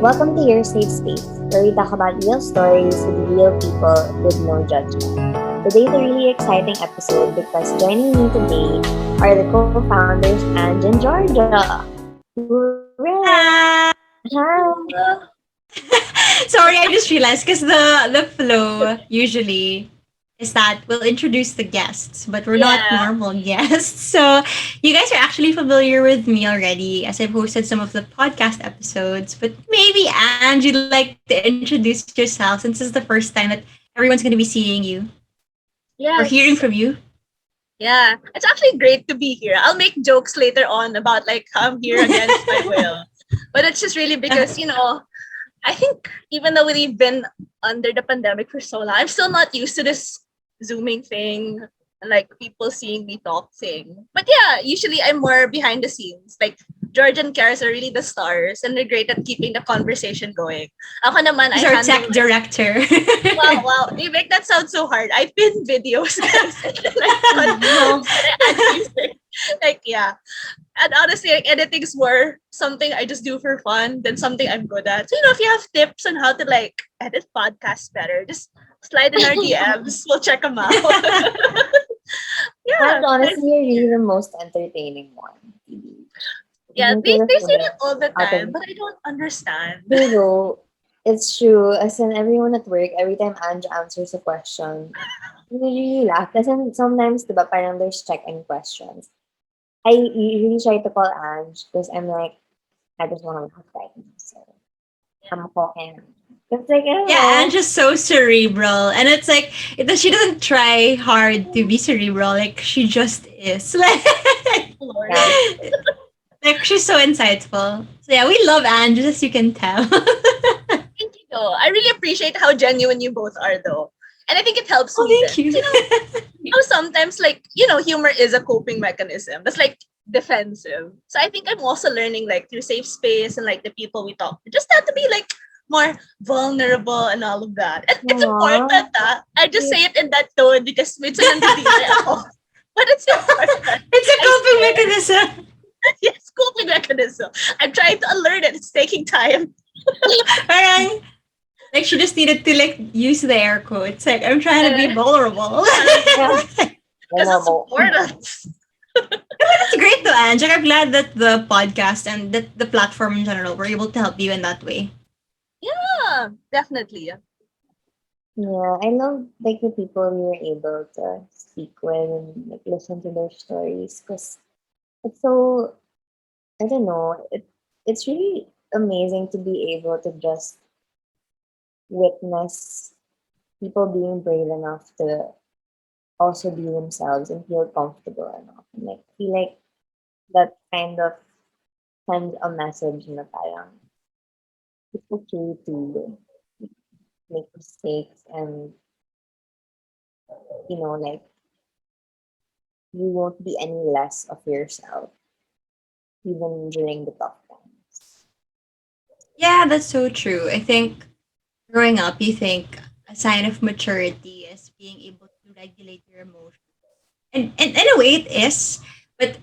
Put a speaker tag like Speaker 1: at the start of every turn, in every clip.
Speaker 1: Welcome to your safe space, where we talk about real stories with real people with no judgment. Today's a really exciting episode because joining me today are the co-founders Ange and Georgia. Hooray!
Speaker 2: Hi.
Speaker 1: Hi!
Speaker 2: Sorry, I just realized because the flow usually is that we'll introduce the guests, but we're not
Speaker 3: Yeah.
Speaker 2: normal guests. So you guys are actually familiar with me already, as I've hosted some of the podcast episodes. But maybe Ange, you'd like to introduce yourself since this is the first time that everyone's going to be seeing you or hearing from
Speaker 3: Yes.
Speaker 2: you.
Speaker 3: Yeah. It's actually great to be here. I'll make jokes later on about like how I'm here against my will. But it's just really because, I think even though we've been under the pandemic for so long, I'm still not used to this zooming thing and like people seeing me talk thing. But yeah, usually I'm more behind the scenes. Like George and Karis are really the stars and they're great at keeping the conversation going. Ako naman,
Speaker 2: He's
Speaker 3: I
Speaker 2: our
Speaker 3: handle
Speaker 2: tech director.
Speaker 3: wow, wow. You make that sound so hard. I pin videos, guys. Like
Speaker 1: No.
Speaker 3: content, and I add music. Like, yeah. And honestly, like editing is more something I just do for fun than something I'm good at. So, if you have tips on how to like edit podcasts better, just slide in our DMs. We'll check them out.
Speaker 1: And
Speaker 3: Yeah.
Speaker 1: honestly, you're really the most entertaining one. Phoebe. You
Speaker 3: Yeah,
Speaker 1: make
Speaker 3: they,
Speaker 1: it
Speaker 3: they
Speaker 1: the
Speaker 3: say that
Speaker 1: best
Speaker 3: all the
Speaker 1: out
Speaker 3: time,
Speaker 1: of
Speaker 3: but I don't understand.
Speaker 1: true though. It's true. As in everyone at work, every time Ange answers a question, we really laugh. As in sometimes, diba, parang there's check-in questions. I usually try to call Ange because I'm like, I just want to laugh right now. So I'm calling. It's like, I don't
Speaker 2: Yeah,
Speaker 1: know.
Speaker 2: and just so cerebral. And it's like she doesn't try hard to be cerebral. Like she just is.
Speaker 3: Lord.
Speaker 1: Yeah.
Speaker 2: Like she's so insightful. So yeah, we love Andrew, as you can tell.
Speaker 3: Thank you, though. I really appreciate how genuine you both are, though. And I think it helps
Speaker 2: Oh,
Speaker 3: me
Speaker 2: thank
Speaker 3: then. 'Cause,
Speaker 2: you.
Speaker 3: sometimes, like, humor is a coping mechanism. That's like defensive. So I think I'm also learning, like, through safe space and, like, the people we talk to, just not to be, like, more vulnerable and all of that. And it's
Speaker 1: Aww.
Speaker 3: important, I just say it in that tone because minsan nandidiri ako. But it's important.
Speaker 2: It's a
Speaker 3: I
Speaker 2: coping
Speaker 3: swear.
Speaker 2: mechanism.
Speaker 3: Yes, coping mechanism. I'm trying to unlearn it. It's taking time.
Speaker 2: Parang, like she just needed to like use the air quotes. Like I'm trying to be
Speaker 3: Uh,
Speaker 2: vulnerable.
Speaker 1: Yeah.
Speaker 3: because it's
Speaker 1: Vulnerable.
Speaker 3: important.
Speaker 2: That's great though, Ange. Like, I'm glad that the podcast and that the platform in general were able to help you in that way.
Speaker 3: Yeah, definitely.
Speaker 1: Yeah, I love like the people we were able to speak with and like listen to their stories because it's so I don't know it's really amazing to be able to just witness people being brave enough to also be themselves and feel comfortable enough and like feel like that kind of sends a message na parang it's okay to make mistakes and like you won't be any less of yourself even during the tough times.
Speaker 2: Yeah, that's so true. I think growing up, you think a sign of maturity is being able to regulate your emotions. And in a way it is, but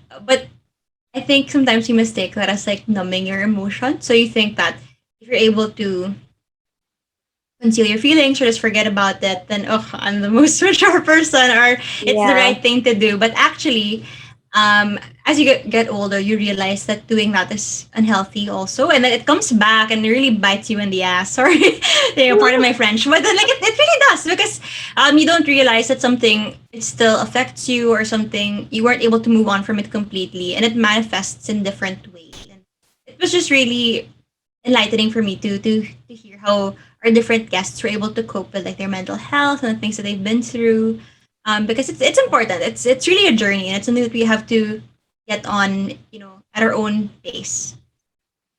Speaker 2: I think sometimes you mistake that as like numbing your emotion. So you think that if you're able to conceal your feelings or just forget about it, then oh, I'm the most mature person or it's the
Speaker 1: Yeah,
Speaker 2: right thing to do. But actually, as you get older, you realize that doing that is unhealthy also, and then it comes back and really bites you in the ass. Sorry, pardon my French, but then like it really does because you don't realize that something it still affects you or something you weren't able to move on from it completely, and it manifests in different ways. And it was just really enlightening for me to hear how our different guests were able to cope with like their mental health and the things that they've been through. Because it's important. It's really a journey and it's something that we have to get on, at our own pace.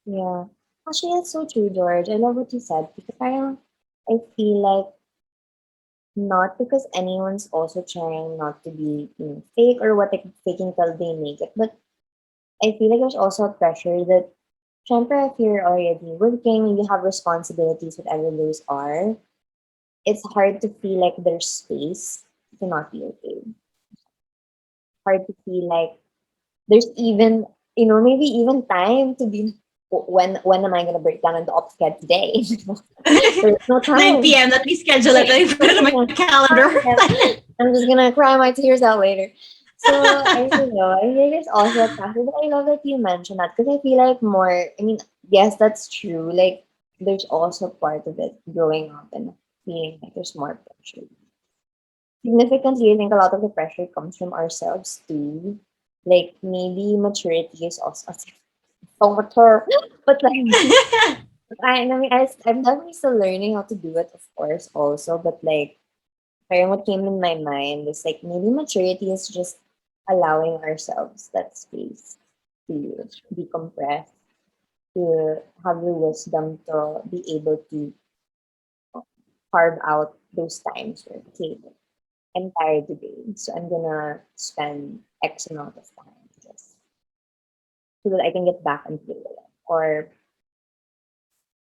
Speaker 1: yeah. Actually, that's so true, George. I love what you said because I feel like not because anyone's also trying not to be fake or what like faking till they make it, but I feel like there's also a pressure that, syempre, if you're already working, you have responsibilities, whatever those are, it's hard to feel like there's space to not be okay. Hard to feel like there's even maybe even time to be when am I gonna break down in the ops schedule today? There's no
Speaker 2: 9
Speaker 1: time.
Speaker 2: p.m. Let me schedule it.
Speaker 1: Yeah,
Speaker 2: Let me put it on my calendar.
Speaker 1: I'm just gonna cry my tears out later. So I don't know. I think it's also a factor, but I love that you mentioned that because I feel like more. I mean, yes, that's true. Like, there's also part of it growing up and feeling like there's more pressure. Significantly, I think a lot of the pressure comes from ourselves too. Like maybe maturity is also so mature, but like I'm definitely still learning how to do it, of course, also. But like, parang what came in my mind is like maybe maturity is just allowing ourselves that space to decompress, to have the wisdom to be able to carve out those times where, okay, I'm tired today, so I'm gonna spend X amount of time just so that I can get back and play with it. Or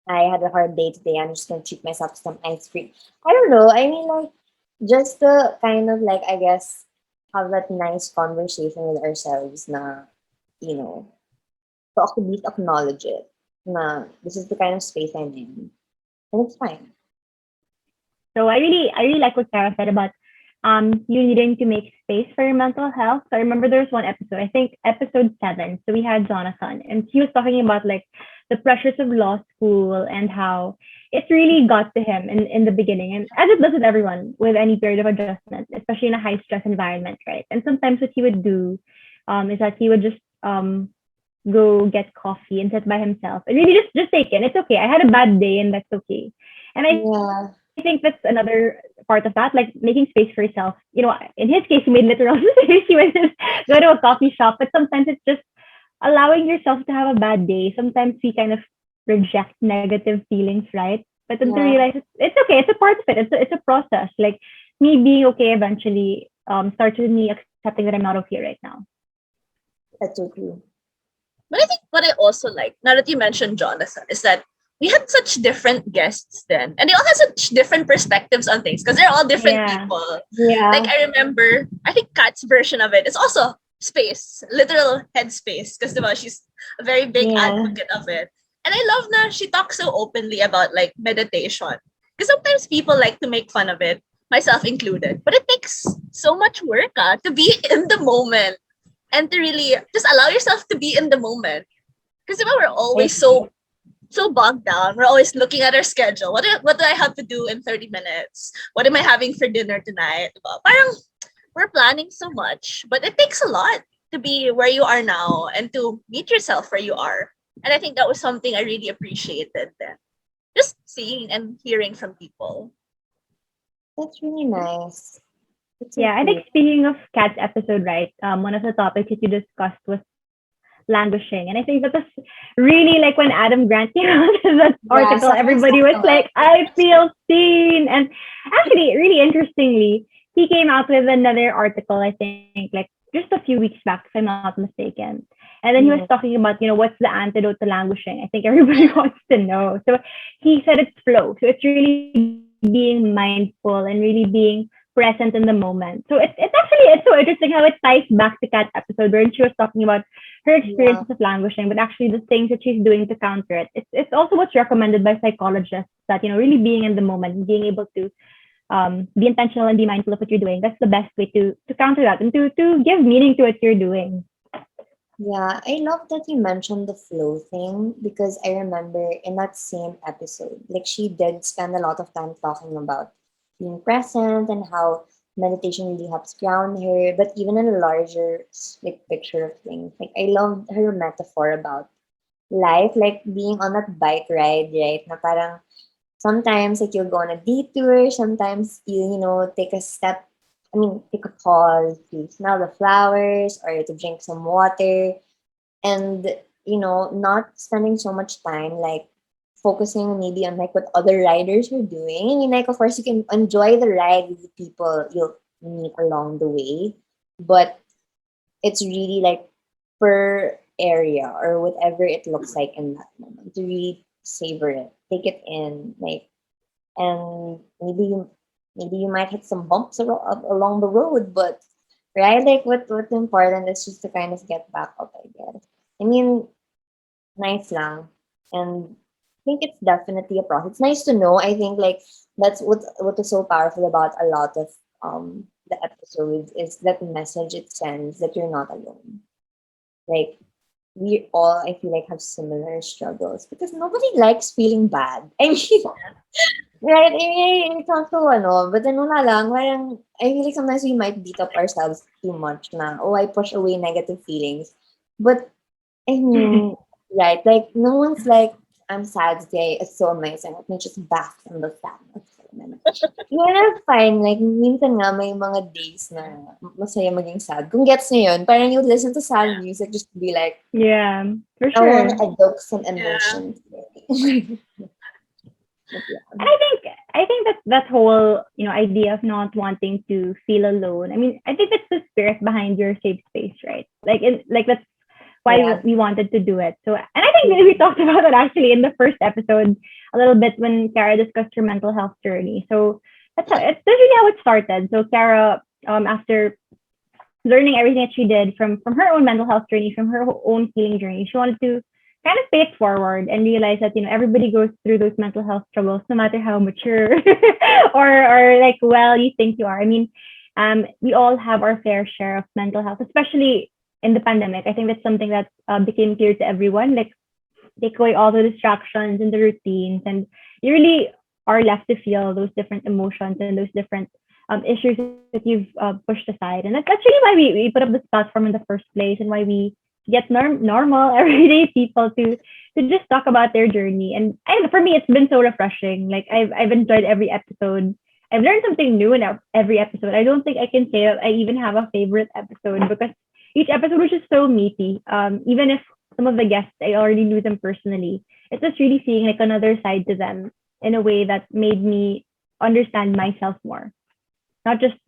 Speaker 1: I had a hard day today, I'm just gonna treat myself to some ice cream. I don't know. I mean, like, just to kind of like, I guess, have that nice conversation with ourselves na, you know, to at least acknowledge it. Na, this is the kind of space I'm in. And it's fine.
Speaker 4: So I really like what Sarah said about you needing to make space for your mental health. So I remember there was one episode, I think episode 7. So we had Jonathan, and he was talking about like the pressures of law school and how it really got to him in the beginning, and as it does with everyone with any period of adjustment, especially in a high stress environment, right? And sometimes what he would do is that he would just go get coffee and sit by himself and really just take it. It's okay. I had a bad day, and that's okay. And I think that's
Speaker 1: Yeah.
Speaker 4: another part of that, like making space for yourself. In his case, he made literal space. He would just go to a coffee shop, but sometimes it's just allowing yourself to have a bad day. Sometimes we kind of reject negative feelings, right? But then to
Speaker 1: Yeah.
Speaker 4: realize it's okay, it's a part of it. It's a process. Like me being okay eventually starts with me accepting that I'm not okay right now.
Speaker 1: That's so true.
Speaker 3: But I think what I also like, now that you mentioned Jonathan, is that we had such different guests then. And they all had such different perspectives on things because they're all different
Speaker 4: Yeah.
Speaker 3: people. Like
Speaker 1: Yeah.
Speaker 3: I remember, I think Kat's version of it is also space, literal headspace, because she's a very big
Speaker 1: Yeah.
Speaker 3: advocate of it. And I love that she talks so openly about like meditation. Because sometimes people like to make fun of it, myself included. But it takes so much work to be in the moment and to really just allow yourself to be in the moment. Because we're
Speaker 1: I
Speaker 3: always
Speaker 1: agree.
Speaker 3: so bogged down. We're always looking at our schedule. What do I have to do in 30 minutes? What am I having for dinner tonight? Parang we're planning so much, but it takes a lot to be where you are now and to meet yourself where you are. And I think that was something I really appreciated then. Just seeing and hearing from people.
Speaker 1: That's really nice. It's so
Speaker 4: Yeah, I think
Speaker 1: cute.
Speaker 4: speaking of Kat's episode, right? One of the topics that you discussed was languishing, and I think that was really like when Adam Grant came out with that
Speaker 1: Yeah,
Speaker 4: article,
Speaker 1: someone
Speaker 4: everybody
Speaker 1: talked
Speaker 4: was
Speaker 1: about
Speaker 4: like, "I feel seen," and actually, really interestingly, he came out with another article. I think like just a few weeks back, if I'm not mistaken. And then he was
Speaker 1: it.
Speaker 4: talking about, what's the antidote to languishing. I think everybody
Speaker 1: Yeah.
Speaker 4: wants to know. So he said it's flow. So it's really being mindful and really being present in the moment. So it's so interesting how it ties back to Kat's episode where she was talking about her experiences of
Speaker 1: Yeah.
Speaker 4: languishing, but actually the things that she's doing to counter it. It's also what's recommended by psychologists that really being in the moment, being able to be intentional and be mindful of what you're doing. That's the best way to counter that and to give meaning to what you're doing.
Speaker 1: Yeah, I love that you mentioned the flow thing because I remember in that same episode, like she did spend a lot of time talking about being present and how meditation really helps ground her. But even in a larger like picture of things, like I loved her metaphor about life, like being on that bike ride, right? Na parang sometimes like you'll go on a detour, sometimes take a step, take a pause to smell the flowers or to drink some water and not spending so much time like focusing maybe on like what other riders are doing. I mean, like of course you can enjoy the ride with the people you'll meet along the way, but it's really like per area or whatever it looks like in that moment to really savor it, take it in, like, and maybe you might hit some bumps along the road, but right, like what's important is just to kind of get back up, I guess. I mean, nice lang. And I think it's definitely a process. It's nice to know. I think like that's what is so powerful about a lot of the episodes is that message it sends that you're not alone. Like we all I feel like have similar struggles because nobody likes feeling bad. I mean right, it sounds so ano, but ano na lang, parang, I feel like sometimes we might beat up ourselves too much na, oh, I push away negative feelings. But I mean, right, like, no one's like, I'm sad today, it's so amazing. Let me just bask in the sadness for a minute. Yun na fine. Like, minsan nga may mga days na masaya maging sad. Kung gets niyo yun, parang you listen to sad music just to be like,
Speaker 4: Yeah, for
Speaker 1: I want to
Speaker 4: sure.
Speaker 1: evoke some
Speaker 3: Yeah.
Speaker 1: emotions. But yeah.
Speaker 4: And I think that whole idea of not wanting to feel alone. I mean, I think that's the spirit behind your safe space, right? Like that's why
Speaker 1: Yeah.
Speaker 4: we wanted to do it. So, and I think we talked about it actually in the first episode a little bit when Chiara discussed her mental health journey. So that's really how it started. So Chiara, after learning everything that she did from her own mental health journey, from her own healing journey, she wanted to kind of pay it forward and realize that everybody goes through those mental health struggles, no matter how mature or like well you think you are. I mean, we all have our fair share of mental health, especially in the pandemic. I think that's something that became clear to everyone. Like take away all the distractions and the routines, and you really are left to feel those different emotions and those different issues that you've pushed aside. And that's really why we put up this platform in the first place, and why we get normal everyday people to just talk about their journey. And I don't know, for me, it's been so refreshing. Like I've enjoyed every episode. I've learned something new in every episode. I don't think I can say that I even have a favorite episode because each episode was just so meaty. Even if some of the guests I already knew them personally, it's just really seeing like another side to them in a way that made me understand myself more, not just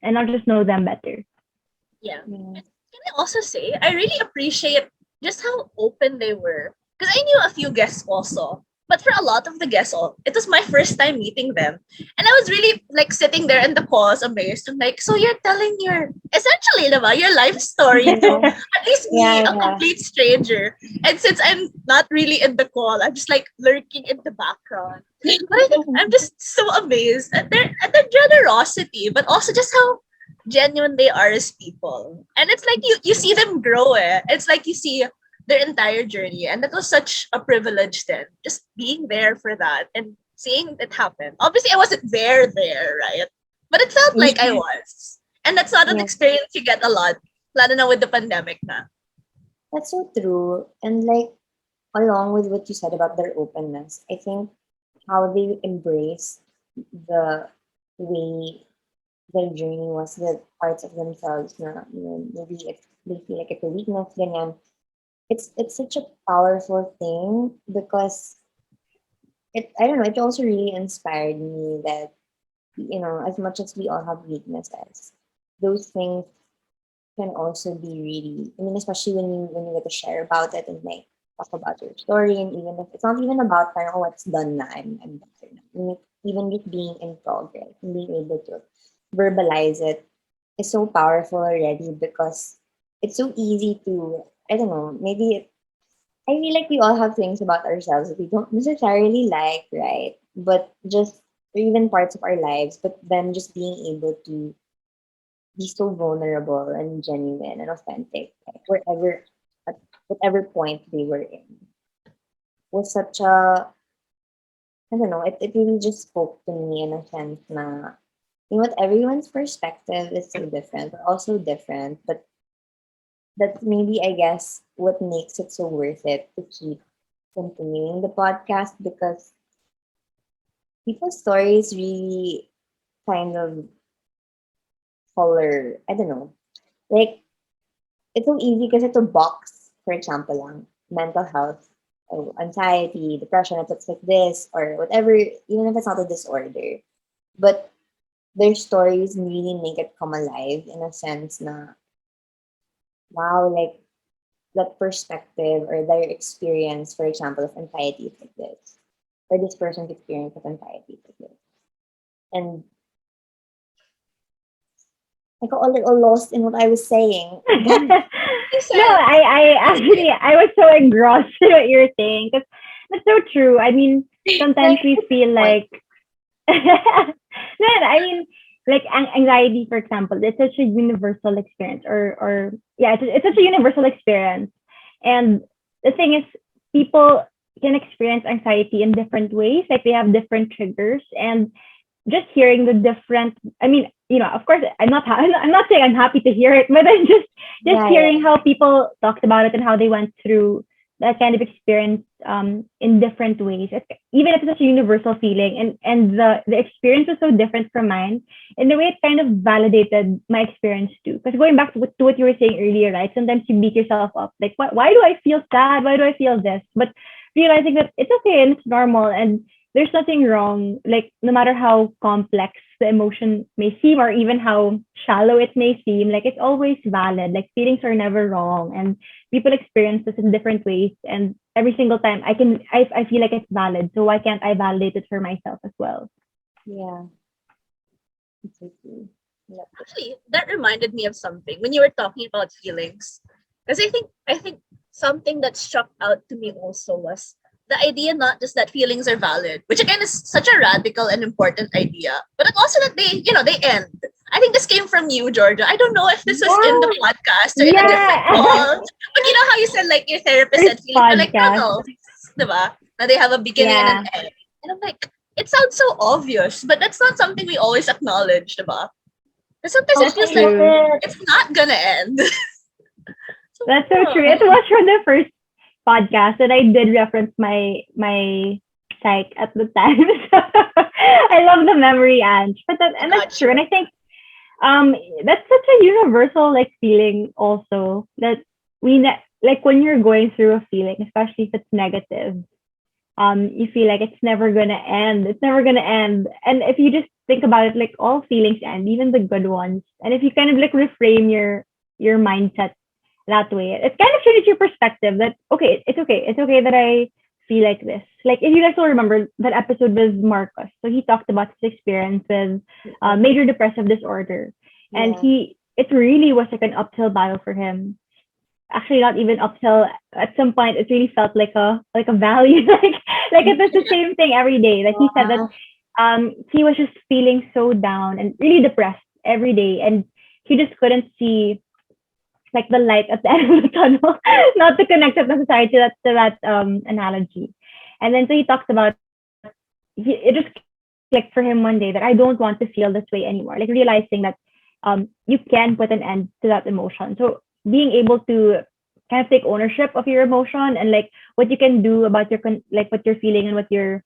Speaker 4: know them better.
Speaker 3: Yeah.
Speaker 1: Yeah.
Speaker 3: Can I also say I really appreciate just how open they were because I knew a few guests also. But for a lot of the guests, it was my first time meeting them, and I was really like sitting there in the calls, amazed. I'm like, so you're telling your essentially, diba, your life story to
Speaker 1: Yeah.
Speaker 3: at least me,
Speaker 1: Yeah.
Speaker 3: a
Speaker 1: Yeah.
Speaker 3: complete stranger. And since I'm not really in the call, I'm just like lurking in the background. But I think I'm just so amazed at their generosity, but also just how genuine they are as people. And it's like you see them grow. It's like you see their entire journey, and that was such a privilege then. Just being there for that and seeing it happen. Obviously, I wasn't there, right? But it felt like I was, and that's not an
Speaker 1: Yeah.
Speaker 3: experience you get a lot, lalo na with the pandemic na.
Speaker 1: That's so true. And like along with what you said about their openness, I think how they embrace the way their journey was the parts of themselves na maybe they feel like it's a weakness, ganyan. It's such a powerful thing because it I don't know, it also really inspired me that as much as we all have weaknesses, those things can also be really I mean, especially when you get to share about it and like talk about your story and even if it's not even about parang, oh it's done na, I'm better na. I mean, even just being in progress and being able to verbalize it is so powerful already because it's so easy to I don't know, maybe I feel like we all have things about ourselves that we don't necessarily like, right? But just or even parts of our lives, but then just being able to be so vulnerable and genuine and authentic, like wherever at whatever point they were in, was such a I don't know, it really just spoke to me in a sense na what everyone's perspective is so different, but also different, but that's maybe I guess what makes it so worth it to keep continuing the podcast because people's stories really kind of color I don't know. Like it's so easy because it's a box, for example lang, mental health, or anxiety, depression, if it's like this or whatever, even if it's not a disorder. But their stories really make it come alive in a sense na wow, like that perspective or their experience, for example, of anxiety is like this, or this person's experience of anxiety is like this. And I got a little lost in what I was saying. But
Speaker 3: You
Speaker 4: No,
Speaker 3: said
Speaker 4: I actually I was so engrossed in what you're saying because that's so true. I mean, sometimes
Speaker 1: like,
Speaker 4: we
Speaker 1: what's the
Speaker 4: feel
Speaker 1: point?
Speaker 4: like no, I mean, like anxiety, for example, it's such a universal experience, or yeah, it's such a universal experience. And the thing is, people can experience anxiety in different ways. Like they have different triggers, and just hearing the different. I mean, of course, I'm not saying I'm happy to hear it, but I'm just
Speaker 1: Yeah,
Speaker 4: hearing
Speaker 1: yeah,
Speaker 4: how people talked about it and how they went through that kind of experience in different ways. Even if it's such a universal feeling, and the experience was so different from mine, in a way it kind of validated my experience too. Because going back to what you were saying earlier, right? Sometimes you beat yourself up, like, why do I feel sad? Why do I feel this? But realizing that it's okay and it's normal, and there's nothing wrong. Like no matter how complex the emotion may seem, or even how shallow it may seem, like it's always valid. Like feelings are never wrong, and people experience this in different ways, and every single time I feel like it's valid, so why can't I validate it for myself as well?
Speaker 1: yeah. Exactly. Yep.
Speaker 3: actually that reminded me of something when you were talking about feelings. Because I think something that struck out to me also was the idea not just that feelings are valid, which again is such a radical and important idea, but also that they end. I think this came from you, Georgia. I don't know if this was in the
Speaker 1: Yeah.
Speaker 3: podcast or in a different
Speaker 4: Yeah.
Speaker 3: call, but you know how you said like your therapist
Speaker 4: First
Speaker 3: said feelings are like
Speaker 4: podcast.
Speaker 3: tunnels, diba? Now they have a beginning and an
Speaker 4: Yeah.
Speaker 3: end. And I'm like, it sounds so obvious, but that's not something we always acknowledge, diba? Because sometimes
Speaker 1: Oh,
Speaker 3: it
Speaker 4: That's
Speaker 3: feels
Speaker 1: I
Speaker 3: like
Speaker 1: love
Speaker 4: true.
Speaker 1: it.
Speaker 3: it's not gonna end. So,
Speaker 4: That's so true. It
Speaker 3: yeah.
Speaker 4: was from the first podcast, and I did reference my psych at the time. I love the memory, Ange.
Speaker 3: I
Speaker 4: And that's
Speaker 3: got
Speaker 4: true.
Speaker 3: you.
Speaker 4: And I think um that's such a universal like feeling also, that like when you're going through a feeling, especially if it's negative, you feel like it's never gonna end. It's never gonna end. And if you just think about it, like all feelings end, even the good ones. And if you kind of like reframe your mindset that way, it kind of changes your perspective that okay, it's okay. It's okay that I feel like this. Like if you guys will remember that episode with Marcus. So he talked about his experience with major depressive disorder. And
Speaker 1: Yeah.
Speaker 4: it really was like an uphill battle for him. Actually not even uphill. At some point it really felt like a valley. Like it was the same thing every day. Like he said that
Speaker 1: Yeah.
Speaker 4: he was just feeling so down and really depressed every day, and he just couldn't see like the light at the end of the tunnel. Not to connect it necessarily to that analogy. And then so he talks about it just clicked for him one day that I don't want to feel this way anymore. Like realizing that you can put an end to that emotion. So being able to kind of take ownership of your emotion, and like what you can do about like what you're feeling and what your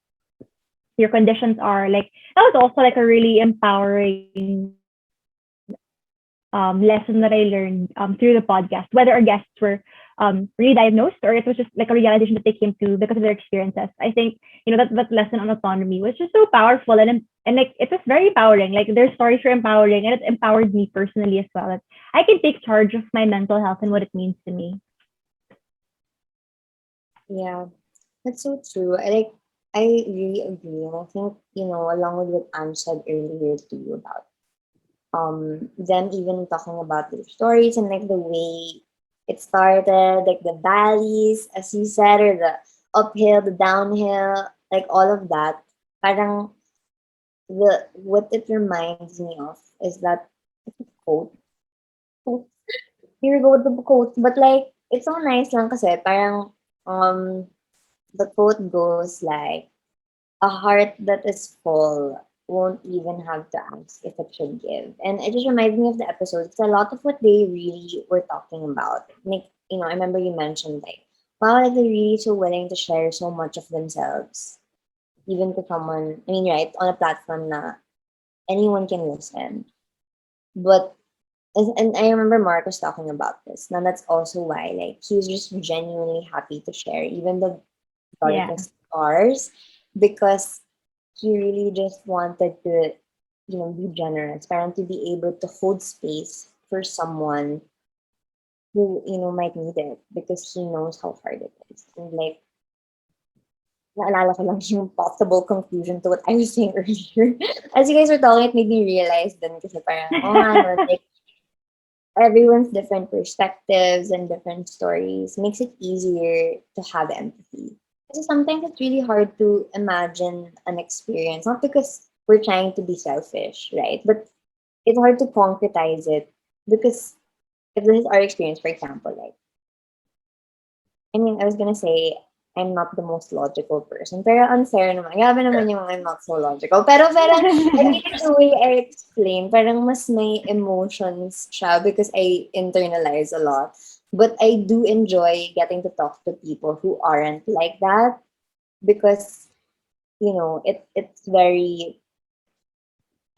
Speaker 4: conditions are, like that was also like a really empowering lesson that I learned through the podcast, whether our guests were really diagnosed, or it was just like a realization that they came to because of their experiences. I think that lesson on autonomy was just so powerful, and like it was very empowering. Like their stories were empowering, and it empowered me personally as well. That I can take charge of my mental health and what it means to me.
Speaker 1: Yeah. That's so true. I really agree. And I think, along with what Anne said earlier too about them even talking about their stories and like the way it started, like the valleys, as you said, or the uphill, the downhill, like all of that. Parang what it reminds me of is that quote. quote. Here we go with the quote. But like it's so nice lang kasi parang the quote goes like a heart that is full won't even have to ask if it should give. And it just reminds me of the episode. It's a lot of what they really were talking about. Like, I remember you mentioned like, wow, like they're really so willing to share so much of themselves, even to someone, I mean, right, on a platform na anyone can listen. But and I remember Mark was talking about this. Now that's also why like he was just genuinely happy to share even the
Speaker 4: Yeah.
Speaker 1: darkest hours because he really just wanted to, be generous, parang to be able to hold space for someone who, might need it because he knows how hard it is. And like, naalala ko lang yung possible conclusion to what I was saying earlier. As you guys were talking, it made me realize then kasi parang, oh nga, no, like, everyone's different perspectives and different stories makes it easier to have empathy. So sometimes it's really hard to imagine an experience, not because we're trying to be selfish, right? But it's hard to concretize it because if this is our experience, for example, like I mean, I was gonna say I'm not the most logical person. Pero unfair naman. Grabe naman yung I'm not so logical. Pero parang, I think it's the way I explain. Parang mas may emotions siya because I internalize a lot. But I do enjoy getting to talk to people who aren't like that because, it's very,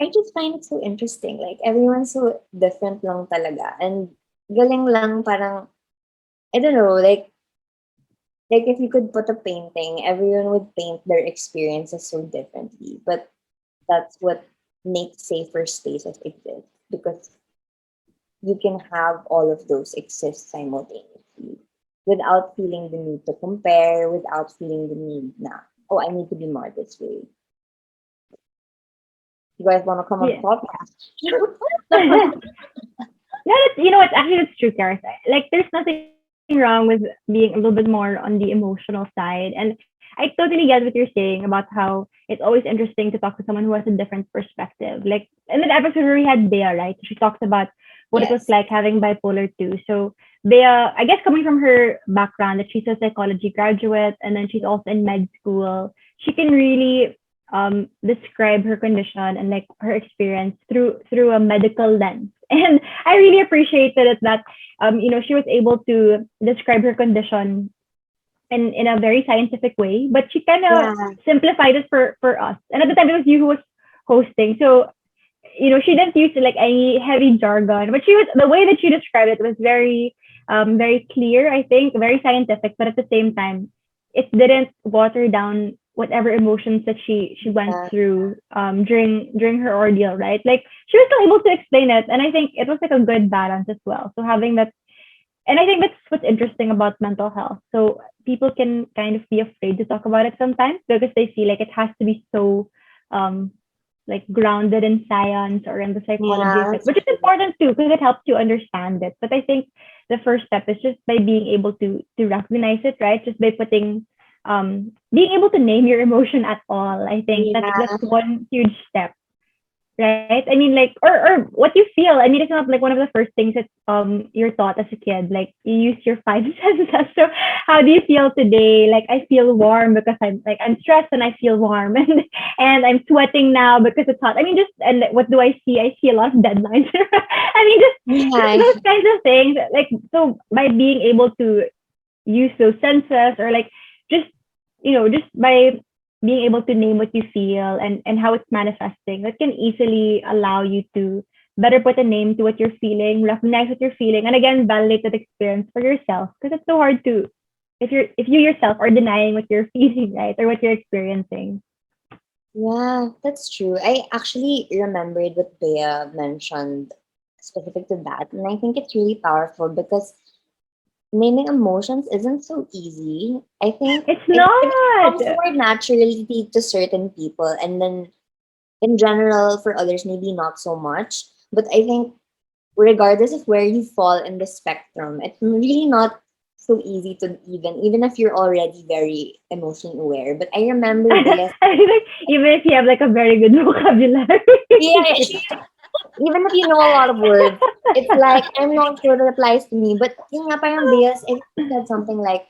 Speaker 1: I just find it so interesting. Like, everyone's so different lang talaga. And galing lang parang, I don't know, like if you could put a painting, everyone would paint their experiences so differently. But that's what makes safer spaces exist because you can have all of those exist simultaneously without feeling the need to compare, without feeling the need na, oh, I need to be more this way. You guys want to come on the
Speaker 4: Yeah.
Speaker 1: podcast?
Speaker 4: No, that's, you know what? Actually, that's true, Karis. Like, there's nothing wrong with being a little bit more on the emotional side. And I totally get what you're saying about how it's always interesting to talk to someone who has a different perspective. Like, in that episode where we had Bea, right? She talks about what it was
Speaker 1: Yes.
Speaker 4: like having bipolar too. So, Bea, I guess coming from her background, that she's a psychology graduate and then she's also in med school, she can really describe her condition and like her experience through a medical lens. And I really appreciated it that she was able to describe her condition in a very scientific way, but she kind of
Speaker 1: Yeah.
Speaker 4: simplified it for us. And at the time, it was you who was hosting, so she didn't use like any heavy jargon, but she was the way that she described it was very clear. I think very scientific, but at the same time, it didn't water down whatever emotions that she went
Speaker 1: Yeah.
Speaker 4: through during her ordeal, right? Like she was still able to explain it, and I think it was like a good balance as well. So having that, and I think that's what's interesting about mental health. So people can kind of be afraid to talk about it sometimes because they feel like it has to be so um like grounded in science or in the psychology of
Speaker 1: Yeah,
Speaker 4: it,
Speaker 1: that's
Speaker 4: which is
Speaker 1: true.
Speaker 4: important too because it helps you understand it. But I think the first step is just by being able to recognize it, right? Just by putting being able to name your emotion at all. I think that's
Speaker 1: Yeah.
Speaker 4: one huge step, right? I mean, like, or what you feel. I mean, it's not like one of the first things that you're taught as a kid. Like, you use your five senses. So, how do you feel today? Like, I feel warm because I'm stressed and I feel warm, and I'm sweating now because it's hot. I mean, just and what do I see? I see a lot of deadlines. I mean, just
Speaker 1: Yeah.
Speaker 4: those kinds of things. Like, so by being able to use those senses or like just just by being able to name what you feel and how it's manifesting, that can easily allow you to better put a name to what you're feeling, recognize what you're feeling, and again validate that experience for yourself because it's so hard to if you yourself are denying what you're feeling, right, or what you're experiencing.
Speaker 1: Yeah, that's true. I actually remembered what Bea mentioned specific to that. And I think it's really powerful because naming emotions isn't so easy. I think
Speaker 4: It's
Speaker 1: it
Speaker 4: not.
Speaker 1: comes more naturally to certain people and then in general for others maybe not so much. But I think regardless of where you fall in the spectrum, it's really not so easy to even if you're already very emotionally aware. But I remember Bea.
Speaker 4: I mean, like, even if you have like a very good vocabulary.
Speaker 1: Yeah, even if you know a lot of words, it's like I'm not sure that applies to me. But yung nga parang Bias, I think you said something like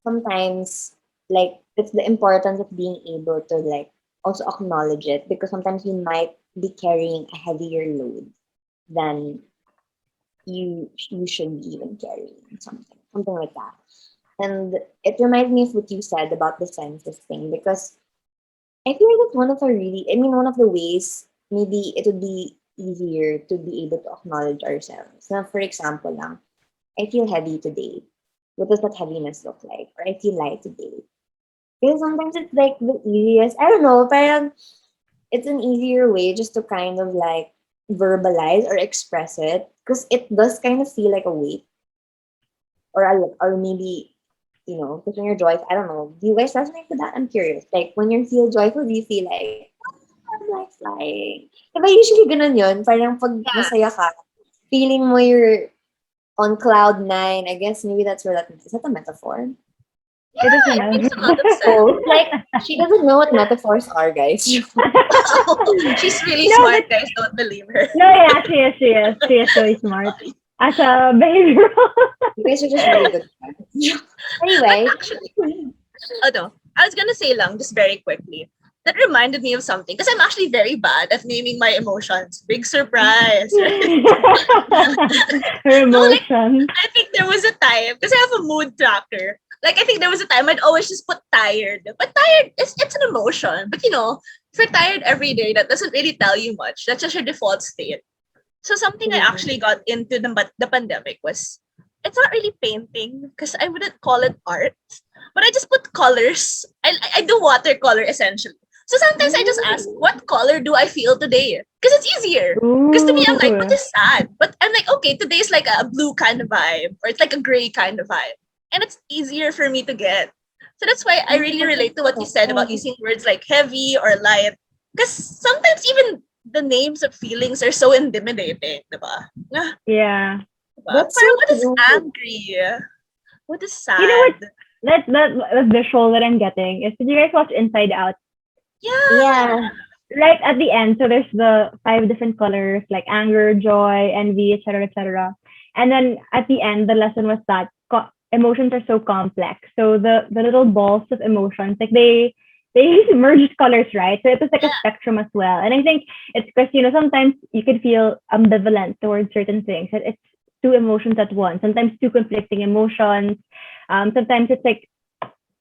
Speaker 1: sometimes like it's the importance of being able to like also acknowledge it because sometimes you might be carrying a heavier load than you should be even carrying something like that. And it reminds me of what you said about the census thing because I feel like it's one of the really, I mean, one of the ways maybe it would be easier to be able to acknowledge ourselves. Now, for example, lang, I feel heavy today. What does that heaviness look like? Or I feel light today. Because sometimes it's like the easiest, I don't know, parang it's an easier way just to kind of like verbalize or express it. Because it does kind of feel like a weight or maybe because when you're joyful, I don't know. Do you guys resonate with that? I'm curious. Like when you feel joyful, do you feel like I'm like flying? Diba usually ganun yun? Parang pag
Speaker 3: Yeah.
Speaker 1: masaya ka, feeling mo you're on cloud nine. I guess maybe that's where that is that a metaphor?
Speaker 4: It is
Speaker 3: Yeah, it makes a lot of sense.
Speaker 1: Oh, like she doesn't know what metaphors are, guys. You
Speaker 3: She's really
Speaker 4: No, but
Speaker 3: smart, guys. Don't believe her.
Speaker 4: no, yeah, she is. She is. She is really smart as a behavioral.
Speaker 1: guys are just really good friends.
Speaker 3: But
Speaker 1: Anyway,
Speaker 3: actually, oh no, I was gonna say lang, just very quickly. That reminded me of something because I'm actually very bad at naming my emotions. Big surprise, right?
Speaker 4: Her
Speaker 3: No, like
Speaker 4: emotions.
Speaker 3: I think there was a time because I have a mood tracker. Like I think there was a time I'd always just put tired. But tired it's an emotion. But if you're tired every day, that doesn't really tell you much. That's just your default state. So something I
Speaker 1: mm,
Speaker 3: actually got into the pandemic was it's not really painting because I wouldn't call it art, but I just put colors. I do watercolor essentially. So sometimes I just ask,
Speaker 1: mm,
Speaker 3: what color do I feel today? Because it's easier. Because to me, I'm like, what
Speaker 4: Ooh.
Speaker 3: is sad? But I'm like, okay, today's like a blue kind of vibe, or it's like a gray kind of vibe. And it's easier for me to get. So that's why I really relate to what you said about using words like heavy or light. Because sometimes even the names of feelings are so intimidating, diba? Ah,
Speaker 4: Yeah.
Speaker 3: diba?
Speaker 1: that's so
Speaker 3: Parang what is
Speaker 1: true.
Speaker 3: angry? What is
Speaker 4: You know what?
Speaker 3: sad?
Speaker 4: That visual that I'm getting is, did you guys watch Inside Out?
Speaker 3: Yeah.
Speaker 1: Yeah,
Speaker 4: Right at the end, so there's the five different colors like anger, joy, envy, etc., etc. And then at the end, the lesson was that emotions are so complex. So the little balls of emotions, like they merged colors, right? So it was like a
Speaker 3: Yeah.
Speaker 4: spectrum as well. And I think it's because sometimes you could feel ambivalent towards certain things. It's two emotions at once. Sometimes two conflicting emotions. Sometimes it's like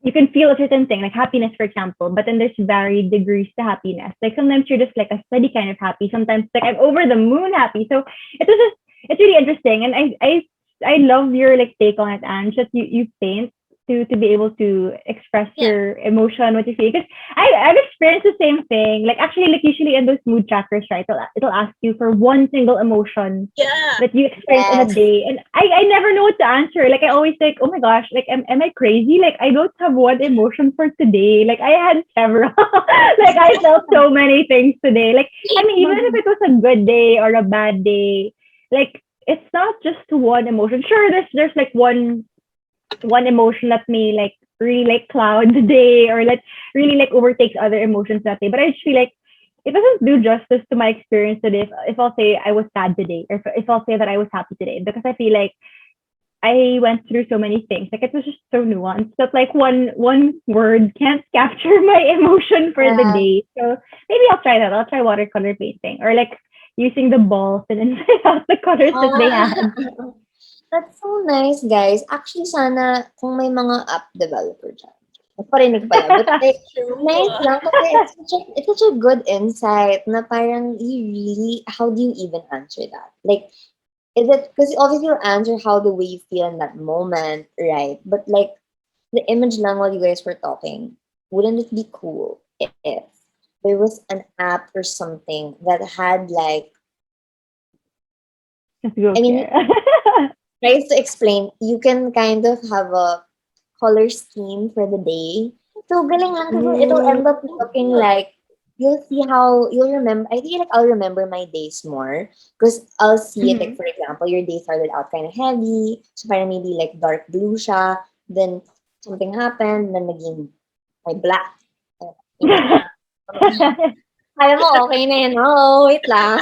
Speaker 4: you can feel a certain thing, like happiness, for example, but then there's varied degrees to happiness. Like sometimes you're just like a steady kind of happy. Sometimes like I'm over the moon happy. So it was just it's really interesting, and I love your like take on it, and just you paint to be able to express
Speaker 3: Yeah.
Speaker 4: your emotion, what you feel. Because I've experienced the same thing. Like actually, like usually in those mood trackers, right? It'll ask you for one single emotion
Speaker 3: Yeah.
Speaker 4: that you experience in a
Speaker 1: yes.
Speaker 4: day. And I never know what to answer. Like I always think, oh my gosh, like am I crazy? Like I don't have one emotion for today. Like I had several. Like I felt so many things today. Like I mean, even if it was a good day or a bad day, like it's not just one emotion. Sure, there's like one emotion that may like really like cloud the day or like really like overtakes other emotions that day. But I just feel like it doesn't do justice to my experience today if I'll say I was sad today or if I'll say that I was happy today, because I feel like I went through so many things. Like it was just so nuanced that like one word can't capture my emotion for the
Speaker 1: Yeah.
Speaker 4: day. So maybe I'll try that. I'll try watercolor painting or like using the balls and inside out the colors that they
Speaker 1: Ah,
Speaker 4: had.
Speaker 1: that's so nice, guys. Actually, sana kung may mga app developer dyan. Nagparinig pala. But like, nice
Speaker 3: True.
Speaker 1: lang kasi it's such a good insight na parang you really, how do you even answer that? Like, is it, because obviously you'll answer how the way you feel in that moment, right? But like, the image lang while you guys were talking, wouldn't it be cool if there was an app or something that had like,
Speaker 4: Let's go,
Speaker 1: I mean,
Speaker 4: Kiara.
Speaker 1: tries to explain, you can kind of have a color scheme for the day. So galing lang kasi it'll
Speaker 4: Ooh.
Speaker 1: end up looking like you'll see how you'll remember. I think like I'll remember my days more because I'll see it like,
Speaker 4: Mhm.
Speaker 1: for example, your day started out kind of heavy, so parang maybe like dark blue siya, then something happened, then naging may black. You know,
Speaker 3: Yeah.
Speaker 1: alam mo, okay na yun. Oh, wait lang.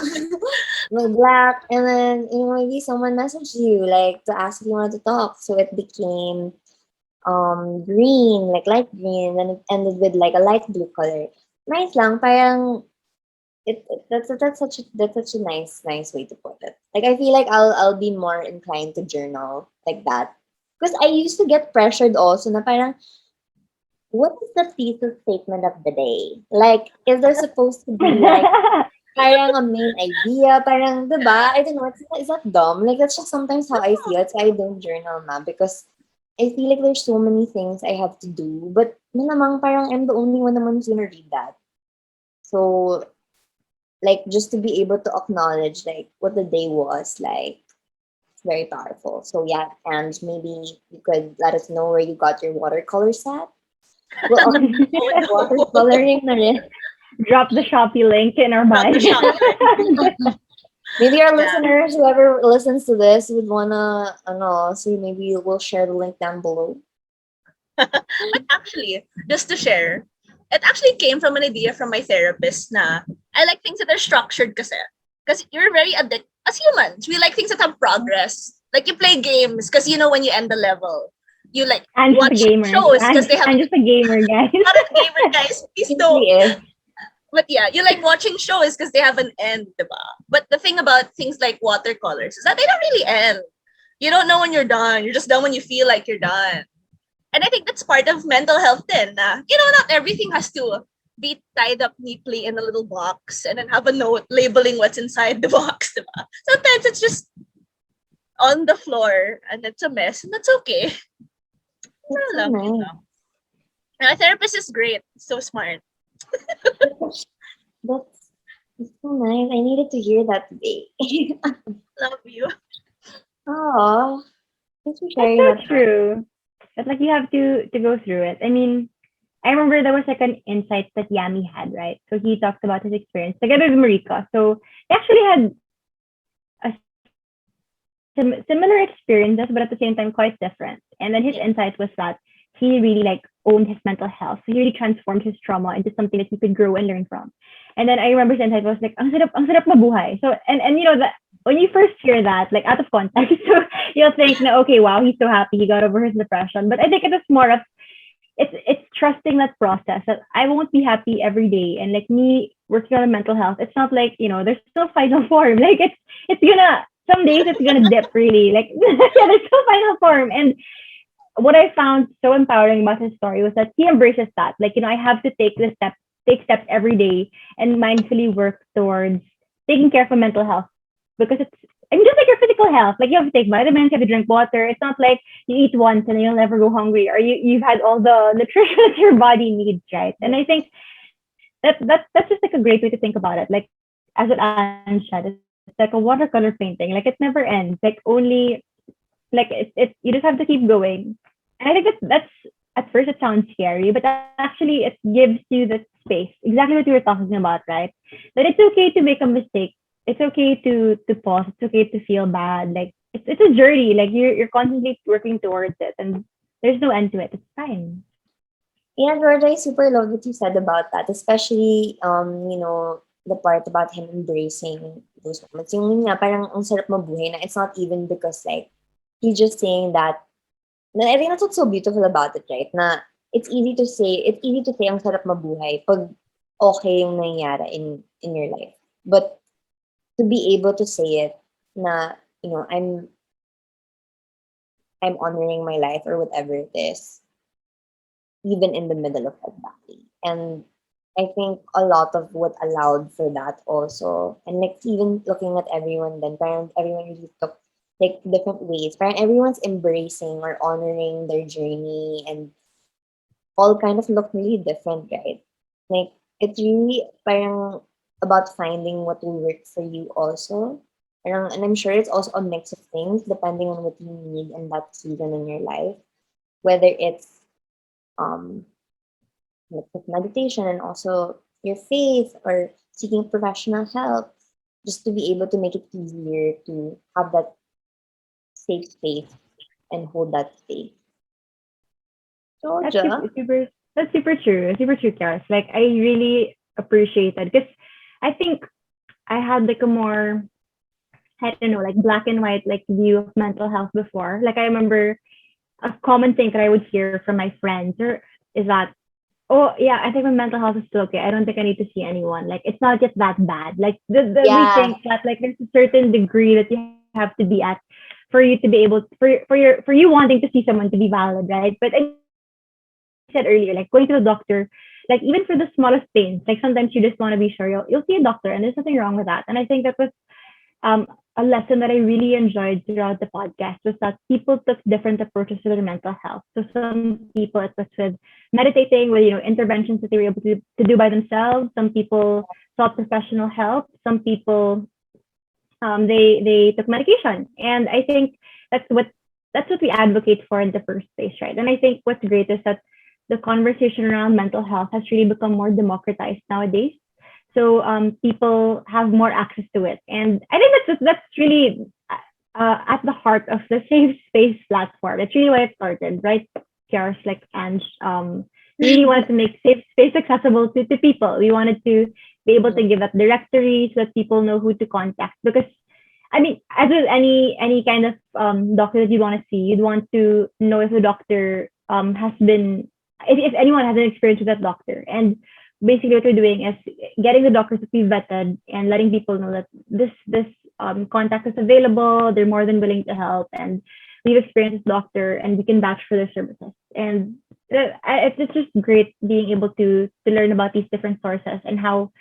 Speaker 1: May black. And then, maybe someone messaged you, like, to ask if you wanted to talk. So it became green, like light green. Then it ended with, like, a light blue color. Nice lang. Parang, that's such a nice way to put it. Like, I feel like I'll be more inclined to journal like that. Because I used to get pressured also na parang, what is the thesis statement of the day? Like, is there supposed to be like parang a main idea? Parang, diba? I don't know. Is that dumb? Like, that's just sometimes how I feel. That's why I don't journal na because I feel like there's so many things I have to do. But yun namang parang I'm the only one naman who's gonna read that. So, like, just to be able to acknowledge like what the day was like, it's very powerful. So yeah, and maybe you could let us know where you got your watercolor set. Well,
Speaker 3: Oh no.
Speaker 1: watercoloring na rin.
Speaker 4: Drop the Shopee link in our
Speaker 3: Not
Speaker 4: bio.
Speaker 3: the shopping.
Speaker 1: Maybe our
Speaker 3: Yeah.
Speaker 1: listeners, whoever listens to this, would wanna, know, so maybe we'll share the link down below.
Speaker 3: But actually, just to share, it actually came from an idea from my therapist na I like things that are structured kasi. Because you're very addicted. As humans, we like things that have progress. Like you play games because you know when you end the level. You like
Speaker 4: I'm just a
Speaker 3: watch
Speaker 4: gamer.
Speaker 3: shows because they have
Speaker 4: I'm just a gamer, guys.
Speaker 3: not a gamer guys. Please don't.
Speaker 1: Usually is.
Speaker 3: But yeah, you like watching shows because they have an end, diba? But the thing about things like watercolors is that they don't really end. You don't know when you're done. You're just done when you feel like you're done. And I think that's part of mental health then. Not everything has to be tied up neatly in a little box and then have a note labeling what's inside the box. Diba? Sometimes it's just on the floor and it's a mess and that's okay.
Speaker 1: That's
Speaker 3: I
Speaker 1: so
Speaker 3: love you
Speaker 1: nice.
Speaker 3: though. My therapist is great. So smart.
Speaker 1: That's, that's so nice. I needed to hear that today.
Speaker 3: Love you.
Speaker 1: Oh, thanks for
Speaker 4: That's
Speaker 1: sharing
Speaker 4: so
Speaker 1: that.
Speaker 4: true. But like you have to go through it. I mean, I remember there was like an insight that Yami had, right? So he talked about his experience together with Marika. So he actually had a similar experiences, but at the same time quite different. And then his
Speaker 3: Yeah.
Speaker 4: insight was that he really like owned his mental health. So he really transformed his trauma into something that he could grow and learn from. And then I remember his insight was like, ang sarap mabuhay. So and you know that when you first hear that, like out of context, so you'll think, no, okay, wow, he's so happy he got over his depression. But I think it was more of it's trusting that process that I won't be happy every day. And like me working on mental health, it's not like, there's no final form. Like it's gonna some days it's gonna dip really. Like yeah, there's no final form. And what I found so empowering about his story was that he embraces that. Like, I have to take steps every day and mindfully work towards taking care of my mental health because just like your physical health. Like you have to take vitamins, you have to drink water. It's not like you eat once and you'll never go hungry, or you've had all the nutrition that your body needs, right? And I think that's just like a great way to think about it. Like as what Anne said, it's like a watercolor painting. Like it never ends. Like only like you just have to keep going. And I think that's at first it sounds scary, but actually it gives you the space. Exactly what you were talking about, right? That it's okay to make a mistake. It's okay to pause. It's okay to feel bad. Like it's a journey. Like you're constantly working towards it, and there's no end to it. It's fine.
Speaker 1: Yeah, George, I super love what you said about that, especially, the part about him embracing those moments. Yung yun nga, parang ang sarap mabuhay na it's not even because, like, he's just saying that, na I think that's what's so beautiful about it, right? Na it's easy to say ang sarap mabuhay pag okay yung nangyayari in your life. But to be able to say it na, I'm honoring my life or whatever it is, even in the middle of that valley. And I think a lot of what allowed for that also, and like even looking at everyone, then parang everyone really took like different ways. Parang everyone's embracing or honoring their journey, and all kind of look really different, right? Like it's really parang about finding what will work for you also. Parang, and I'm sure it's also a mix of things depending on what you need in that season in your life, whether it's um like with meditation and also your faith or seeking professional help, just to be able to make it easier to have that safe space and hold that space.
Speaker 4: That's
Speaker 1: Georgia.
Speaker 4: super true. Super true, Karis. Like I really appreciate that because I think I had like a more I don't know like black and white like view of mental health before. Like I remember a common thing that I would hear from my friends is that, oh yeah, I think my mental health is still okay. I don't think I need to see anyone. Like it's not just that bad. Like we
Speaker 1: Yeah.
Speaker 4: think that like there's a certain degree that you have to be at for you to be able for you wanting to see someone to be valid, right? But I said earlier, like going to the doctor, like even for the smallest pains, like sometimes you just want to be sure you'll see a doctor, and there's nothing wrong with that. And I think that was a lesson that I really enjoyed throughout the podcast was that people took different approaches to their mental health. So some people it was with meditating, with interventions that they were able to do by themselves. Some people sought professional help. Some people they took medication, and I think that's what that's what we advocate for in the first place, right? And I think what's great is that the conversation around mental health has really become more democratized nowadays. so people have more access to it. And I think that's really at the heart of the safe space platform. That's really why it started, right? Kiara's like and we really wanted to make safe space accessible to people. We wanted to be able to give that directory so that people know who to contact. Because I mean, as with any kind of doctor that you want to see, you'd want to know if the doctor has been if anyone has an experience with that doctor. And basically, what we're doing is getting the doctors to be vetted and letting people know that this contact is available. They're more than willing to help, and we've experienced this doctor, and we can vouch for their services. And it's just great being able to learn about these different sources and how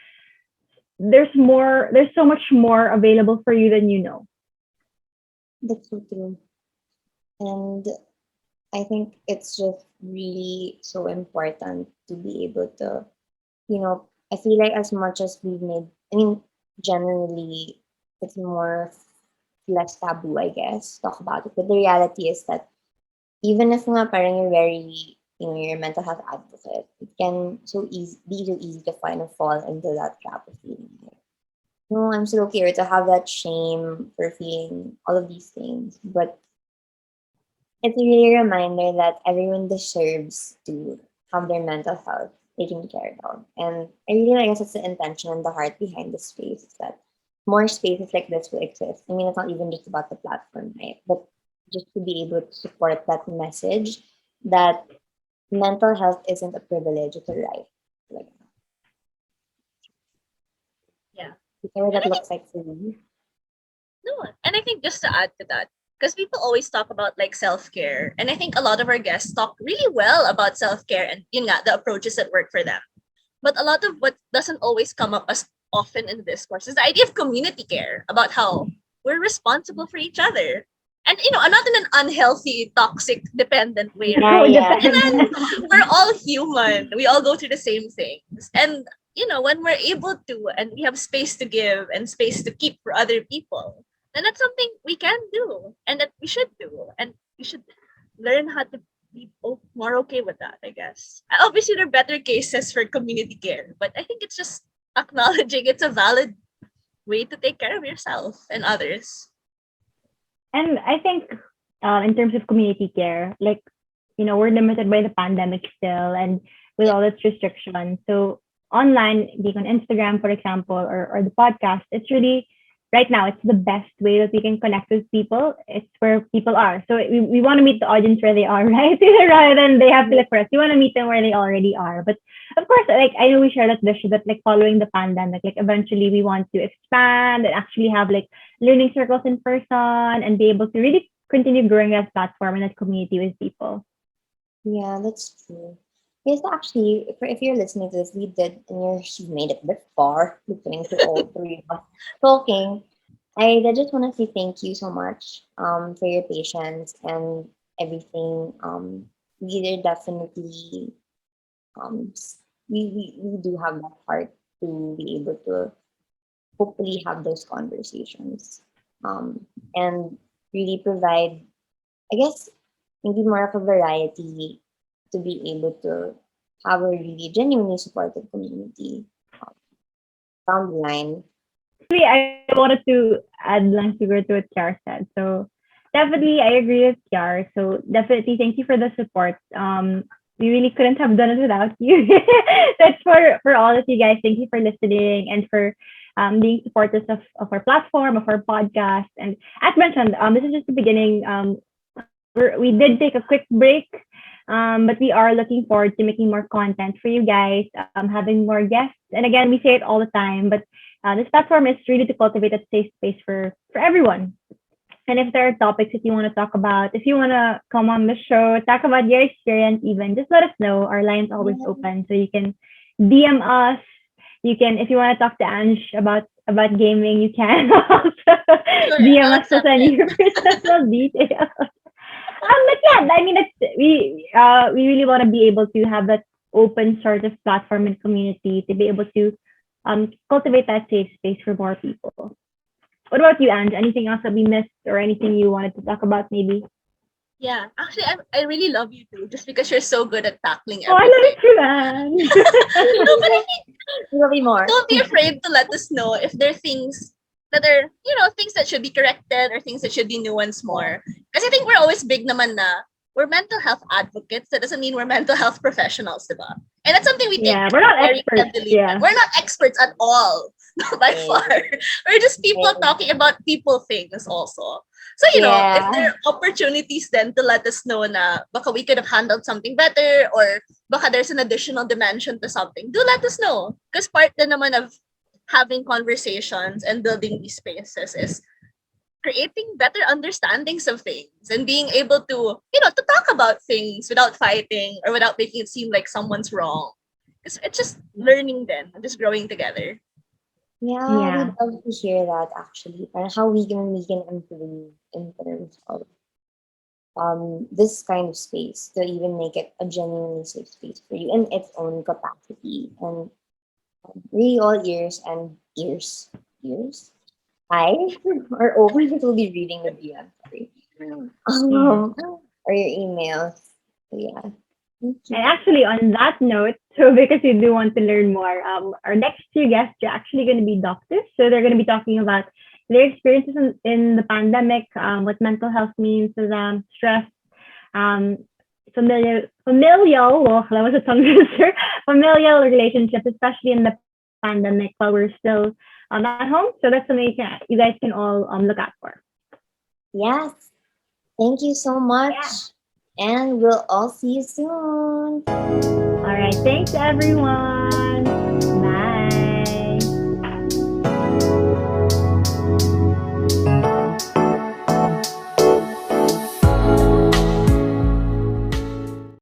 Speaker 4: there's so much more available for you than you know.
Speaker 1: That's so true. And I think it's just really so important to be able to, I feel like as much as we've made, I mean, generally, it's more less taboo, I guess, talk about it. But the reality is that even if nga parang you're very, you're a mental health advocate, it can be so easy to find a fall into that trap of feeling like, no, I'm still okay, or to have that shame for feeling all of these things. But it's really a reminder that everyone deserves to have their mental health taken care of. And I really like, I guess it's the intention and the heart behind the space is that more spaces like this will exist. I mean, it's not even just about the platform, right? But just to be able to support that message that mental health isn't a privilege, it's a right. Like,
Speaker 3: Yeah.
Speaker 1: whatever
Speaker 3: And
Speaker 1: that
Speaker 3: I think
Speaker 1: looks like for you.
Speaker 3: no, and I think just to add to that, because people always talk about like self-care, and I think a lot of our guests talk really well about self-care and yun nga, the approaches that work for them. But a lot of what doesn't always come up as often in the discourse is the idea of community care, about how we're responsible for each other. And not in an unhealthy, toxic, dependent way,
Speaker 1: Yeah,
Speaker 3: right?
Speaker 1: yeah.
Speaker 3: And then we're all human. We all go through the same things. And when we're able to and we have space to give and space to keep for other people, then that's something we can do and that we should do. And we should learn how to be more okay with that, I guess. Obviously, there are better cases for community care, but I think it's just acknowledging it's a valid way to take care of yourself and others.
Speaker 4: And I think in terms of community care, like, we're limited by the pandemic still and with
Speaker 3: Yeah.
Speaker 4: all its restrictions. So online, being on Instagram, for example, or the podcast, it's really, right now, it's the best way that we can connect with people. It's where people are. So we want to meet the audience where they are, right? Rather than they have to look for us. We want to meet them where they already are. But of course, like, I know we share that vision that like following the pandemic, like eventually we want to expand and actually have like learning circles in person and be able to really continue growing that platform and that community with people.
Speaker 1: Yeah, that's true. Yes, actually, if you're listening to this, we did, and you've made it this far, listening to all three of us talking. I just want to say thank you so much for your patience and everything. We are definitely we do have that heart to be able to hopefully have those conversations and really provide, I guess, maybe more of a variety to be able to have a really genuinely supportive community um, down the line.
Speaker 4: Actually, I wanted to add lang sugar to what Kiara said. So definitely, I agree with Kiara. So definitely, thank you for the support. We really couldn't have done it without you. That's for all of you guys. Thank you for listening and for being supporters of our platform, of our podcast. And as mentioned, this is just the beginning. We did take a quick break, but we are looking forward to making more content for you guys, having more guests. And again, we say it all the time, but this platform is really to cultivate a safe space for everyone. And if there are topics that you want to talk about, if you want to come on the show, talk about your experience, even just let us know. Our line's always
Speaker 1: Yeah.
Speaker 4: open, so you can DM us. You can, if you want to talk to Ange about gaming, you can also
Speaker 3: Sure,
Speaker 4: DM
Speaker 3: I'll
Speaker 4: us to
Speaker 3: accept
Speaker 4: send
Speaker 3: it.
Speaker 4: your personal details. But yeah, I mean, we really want to be able to have that open sort of platform and community to be able to cultivate that safe space for more people. What about you, Ange? Anything else that we missed or anything you wanted to talk about maybe?
Speaker 3: Yeah, actually, I really love you too, just because you're so good at tackling
Speaker 4: Oh, I love
Speaker 3: everything.
Speaker 4: it too, man.
Speaker 3: No, but I think
Speaker 1: There'll be more.
Speaker 3: don't be afraid to let us know if there are things that are, things that should be corrected or things that should be nuanced
Speaker 1: Yeah.
Speaker 3: more. Because I think we're always big naman na we're mental health advocates. That doesn't mean we're mental health professionals, diba? And that's something we take
Speaker 4: Yeah, we're not
Speaker 3: very
Speaker 4: experts.
Speaker 3: heavily.
Speaker 4: Yeah.
Speaker 3: We're not experts at all, by
Speaker 1: Right.
Speaker 3: far. We're just people
Speaker 1: Right.
Speaker 3: talking about people things also. So, if
Speaker 1: Yeah.
Speaker 3: there are opportunities then to let us know na baka we could have handled something better or baka there's an additional dimension to something, do let us know. Because part din naman of having conversations and building these spaces is creating better understandings of things and being able to talk about things without fighting or without making it seem like someone's wrong. It's just learning then and just growing together.
Speaker 1: Yeah, we'd
Speaker 4: Yeah.
Speaker 1: love to hear that actually. And how we can improve in terms of this kind of space to even make it a genuinely safe space for you in its own capacity. And really all ears and ears. Ears? I are open to be reading the DM, sorry.
Speaker 4: Yeah.
Speaker 1: Or your emails. So yeah. Thank
Speaker 4: And
Speaker 1: you.
Speaker 4: actually, on that note, so because you do want to learn more, our next two guests are actually going to be doctors. So they're going to be talking about their experiences in the pandemic, what mental health means to them, stress, um, familial, oh, that was a tongue twister, familial relationships, especially in the pandemic while we're still at home. So that's something you guys can all look out for.
Speaker 1: Yes. Thank you so much. And we'll all see you soon.
Speaker 4: All right. Thanks, everyone.